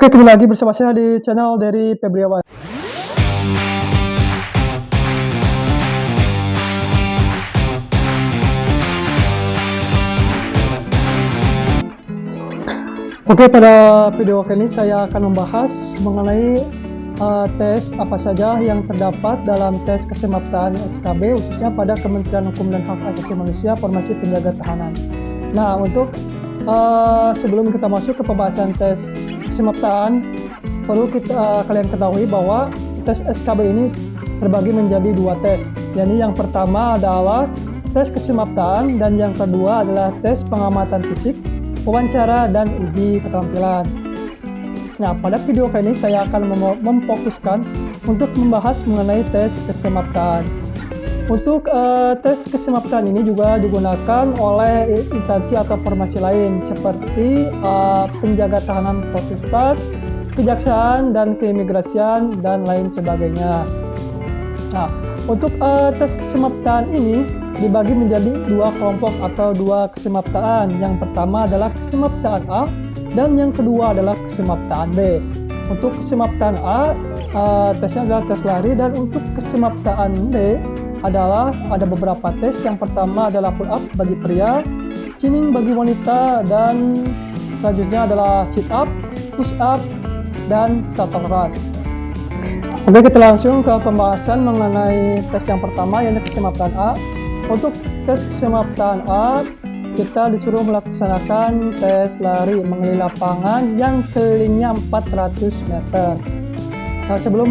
Oke, kembali lagi bersama saya di channel dari Febriawan. Oke, pada video kali ini saya akan membahas mengenai tes apa saja yang terdapat dalam tes kesemaptaan SKB, khususnya pada Kementerian Hukum dan Hak Asasi Manusia Formasi Penjaga Tahanan. Nah, untuk sebelum kita masuk ke pembahasan tes kesemaptaan, perlu kalian ketahui bahwa tes SKB ini terbagi menjadi dua tes. Jadi yang pertama adalah tes kesemaptaan dan yang kedua adalah tes pengamatan fisik, wawancara, dan uji keterampilan. Nah, pada video kali ini saya akan memfokuskan untuk membahas mengenai tes kesemaptaan. Untuk tes kesemaptaan ini juga digunakan oleh instansi atau formasi lain seperti penjaga tahanan Polrestabes, kejaksaan dan keimigrasian dan lain sebagainya. Nah, untuk tes kesemaptaan ini dibagi menjadi dua kelompok atau dua kesemaptaan. Yang pertama adalah kesemaptaan A dan yang kedua adalah kesemaptaan B. Untuk kesemaptaan A, tesnya adalah tes lari, dan untuk kesemaptaan B adalah ada beberapa tes. Yang pertama adalah pull up bagi pria, chinning bagi wanita, dan selanjutnya adalah sit up, push up, dan shuttle run. Oke, kita langsung ke pembahasan mengenai tes yang pertama, yaitu kesemaptaan A. Untuk tes kesemaptaan A, kita disuruh melaksanakan tes lari mengelilingi lapangan yang kelilingnya 400 meter. Nah, sebelum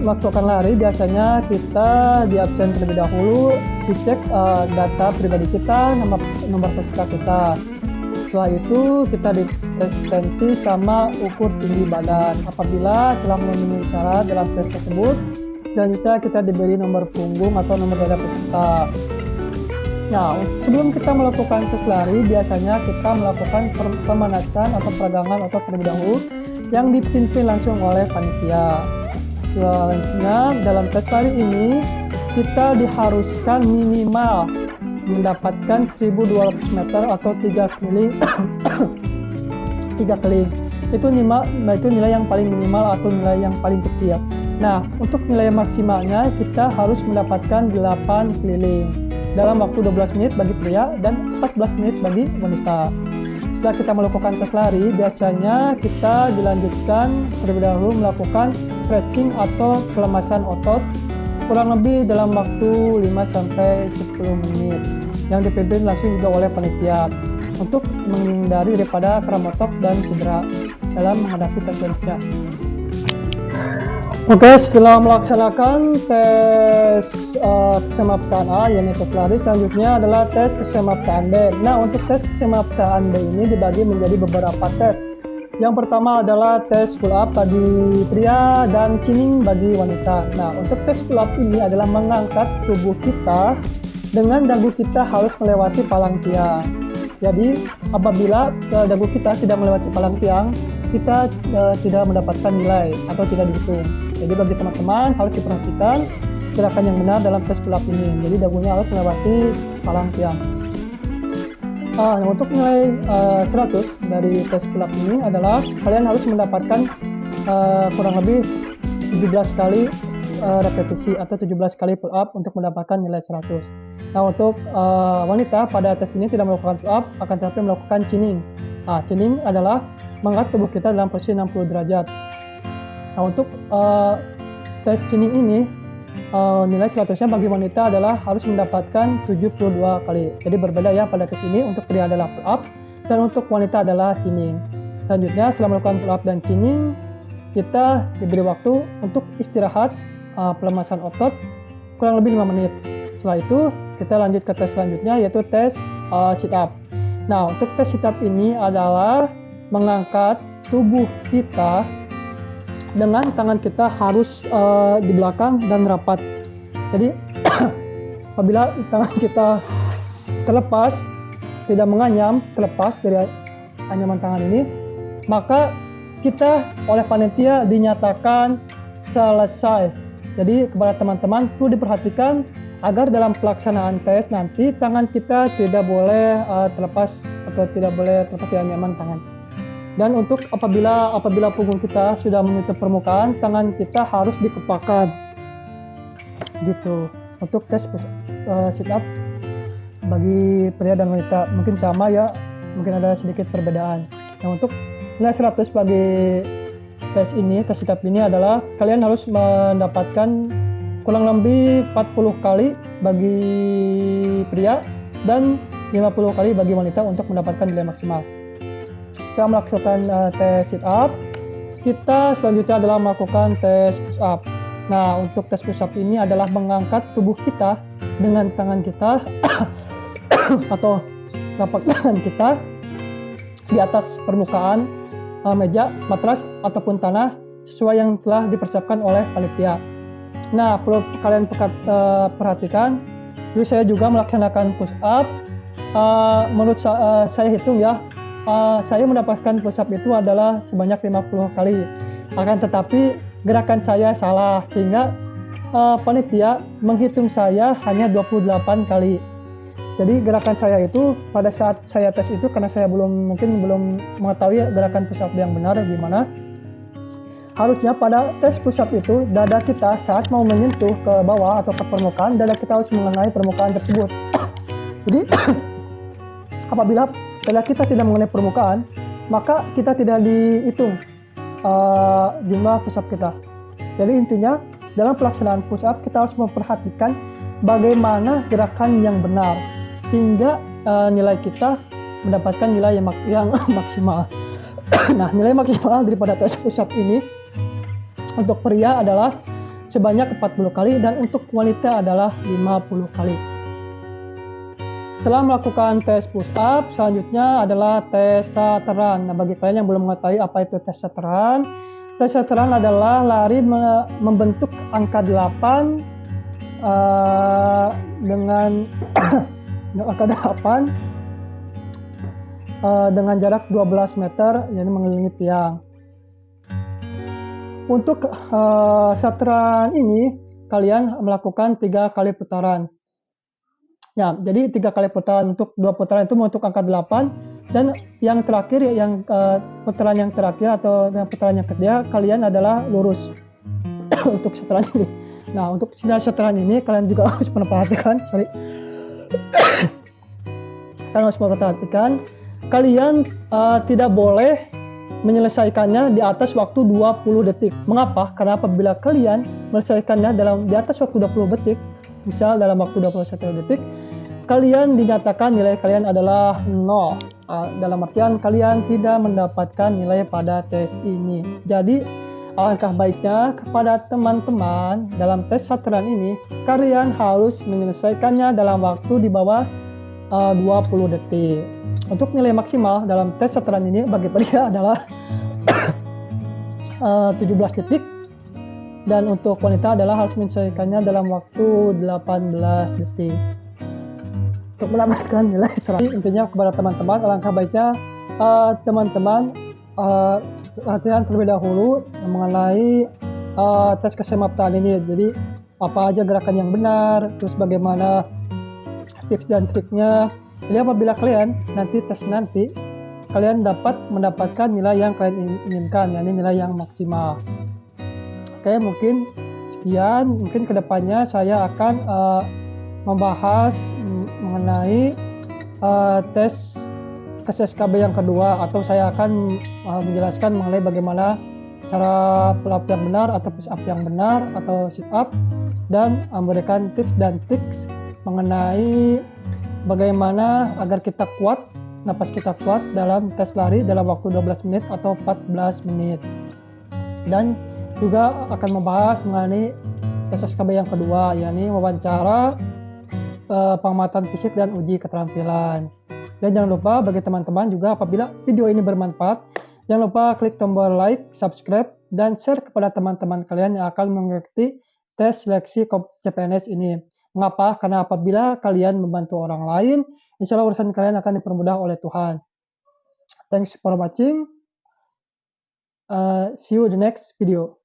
melakukan lari, biasanya kita di absen terlebih dahulu, dicek data pribadi kita, nomor peserta kita. Setelah itu kita dites tensi sama ukur tinggi badan. Apabila telah memenuhi syarat dalam tes tersebut, selanjutnya kita diberi nomor punggung atau nomor dada peserta. Nah, sebelum kita melakukan tes lari, biasanya kita melakukan pemanasan atau peragangan atau terlebih dahulu yang dipimpin langsung oleh panitia. Selanjutnya, dalam tes lari ini kita diharuskan minimal mendapatkan 1200 meter atau 3 keliling. 3 keliling. Itu nilai yang paling minimal atau nilai yang paling kecil. Nah, untuk nilai maksimalnya kita harus mendapatkan 8 keliling dalam waktu 12 menit bagi pria dan 14 menit bagi wanita. Setelah kita melakukan tes lari, biasanya kita dilanjutkan terlebih dahulu melakukan stretching atau pelemasan otot kurang lebih dalam waktu 5-10 menit yang dipimpin langsung juga oleh panitia untuk menghindari daripada kram otot dan cedera dalam menghadapi tes selanjutnya. Oke, setelah melaksanakan tes kesemaptaan A, yaitu tes lari, selanjutnya adalah tes kesemaptaan B. Nah, untuk tes kesemaptaan B ini dibagi menjadi beberapa tes. Yang pertama adalah tes pull up bagi pria dan chinning bagi wanita. Nah, untuk tes pull up ini adalah mengangkat tubuh kita dengan dagu kita harus melewati palang tiang. Jadi, apabila dagu kita tidak melewati palang tiang, kita tidak mendapatkan nilai atau tidak dihitung. Jadi bagi teman-teman harus diperhatikan gerakan yang benar dalam tes pull up ini. Jadi dagunya harus melewati palang tiang. Nah, untuk nilai 100 dari tes pull up ini adalah kalian harus mendapatkan kurang lebih 17 kali repetisi atau 17 kali pull up untuk mendapatkan nilai 100. Nah, untuk wanita pada tes ini tidak melakukan pull up, akan tetapi melakukan chinning. Nah, chinning adalah mengangkat tubuh kita dalam posisi 60 derajat. Nah, untuk tes chinning ini nilai 100-nya bagi wanita adalah harus mendapatkan 72 kali. Jadi berbeda ya pada tes ini, untuk pria adalah pull up dan untuk wanita adalah chinning. Selanjutnya, setelah melakukan pull up dan chinning, kita diberi waktu untuk istirahat pelemasan otot kurang lebih 5 menit. Setelah itu kita lanjut ke tes selanjutnya, yaitu tes sit up. Nah, untuk tes sit up ini adalah mengangkat tubuh kita dengan tangan kita harus di belakang dan rapat. Jadi apabila tangan kita terlepas, tidak menganyam, terlepas dari anyaman tangan ini, maka kita oleh panitia dinyatakan selesai. Jadi kepada teman-teman perlu diperhatikan agar dalam pelaksanaan tes nanti tangan kita tidak boleh terlepas atau tidak boleh terlepas dari anyaman tangan. Dan untuk apabila punggung kita sudah menyentuh permukaan, tangan kita harus dikepakkan. Gitu. Untuk tes sit up bagi pria dan wanita mungkin sama ya, mungkin ada sedikit perbedaan. Nah, untuk nilai 100 bagi tes sit up ini adalah kalian harus mendapatkan kurang lebih 40 kali bagi pria dan 50 kali bagi wanita untuk mendapatkan nilai maksimal. Setelah melakukan tes sit up, kita selanjutnya adalah melakukan tes push up. Nah, untuk tes push up ini adalah mengangkat tubuh kita dengan tangan kita atau telapak tangan kita di atas permukaan meja, matras ataupun tanah sesuai yang telah dipersiapkan oleh panitia. Nah, perlu kalian perhatikan, jadi saya juga melaksanakan push up. Menurut saya hitung ya, saya mendapatkan push up itu adalah sebanyak 50 kali. Akan tetapi gerakan saya salah sehingga panitia menghitung saya hanya 28 kali. Jadi gerakan saya itu pada saat saya tes itu, karena saya belum mengetahui gerakan push up yang benar gimana. Harusnya pada tes push up itu dada kita saat mau menyentuh ke bawah atau ke permukaan, dada kita harus mengenai permukaan tersebut. Jadi apabila dada kita tidak mengenai permukaan, maka kita tidak dihitung jumlah push up kita. Jadi intinya dalam pelaksanaan push up kita harus memperhatikan bagaimana gerakan yang benar sehingga nilai kita mendapatkan nilai yang maksimal. Nah, nilai maksimal daripada tes push up ini untuk pria adalah sebanyak 40 kali dan untuk wanita adalah 50 kali. Setelah melakukan tes push up, selanjutnya adalah tes saturan. Nah, bagi kalian yang belum mengetahui apa itu tes saturan adalah lari membentuk angka 8 dengan angka 8 dengan jarak 12 meter, yakni mengelilingi tiang. Untuk saturan ini kalian melakukan 3 kali putaran. Ya, jadi 3 kali putaran, untuk 2 putaran itu untuk angka 8 dan yang terakhir putaran yang terakhir atau putaran yang ketiga kalian adalah lurus untuk saturan ini. Nah, untuk saturan ini kalian juga harus memperhatikan, kalian tidak boleh menyelesaikannya di atas waktu 20 detik. Mengapa? Karena apabila kalian menyelesaikannya di atas waktu 20 detik, misal dalam waktu 21 detik, kalian dinyatakan nilai kalian adalah 0. Dalam artian kalian tidak mendapatkan nilai pada tes ini. Jadi alangkah baiknya kepada teman-teman dalam tes saturan ini, kalian harus menyelesaikannya dalam waktu di bawah 20 detik. Untuk nilai maksimal dalam tes saturan ini bagi pria adalah 17 detik. Dan untuk wanita adalah harus menyelesaikannya dalam waktu 18 detik. Untuk mendapatkan nilai 100, intinya kepada teman-teman, alangkah baiknya teman-teman latihan terlebih dahulu mengenai tes kesemaptaan ini. Jadi apa aja gerakan yang benar, terus bagaimana tips dan triknya. Jadi apabila kalian kalian dapat mendapatkan nilai yang kalian inginkan, yakni nilai yang maksimal. Oke, mungkin sekian. Mungkin kedepannya saya akan membahas mengenai tes SKB yang kedua, atau saya akan menjelaskan mengenai bagaimana cara pull up yang benar atau push up yang benar atau sit up, dan memberikan tips dan tricks mengenai bagaimana agar kita kuat, napas kita kuat dalam tes lari dalam waktu 12 menit atau 14 menit. Dan juga akan membahas mengenai tes SKB yang kedua, yakni wawancara, pengamatan fisik dan uji keterampilan. Dan jangan lupa bagi teman-teman juga, apabila video ini bermanfaat, jangan lupa klik tombol like, subscribe, dan share kepada teman-teman kalian yang akan mengikuti tes seleksi CPNS ini. Mengapa? Karena apabila kalian membantu orang lain, insya Allah urusan kalian akan dipermudah oleh Tuhan. Thanks for watching. See you in the next video.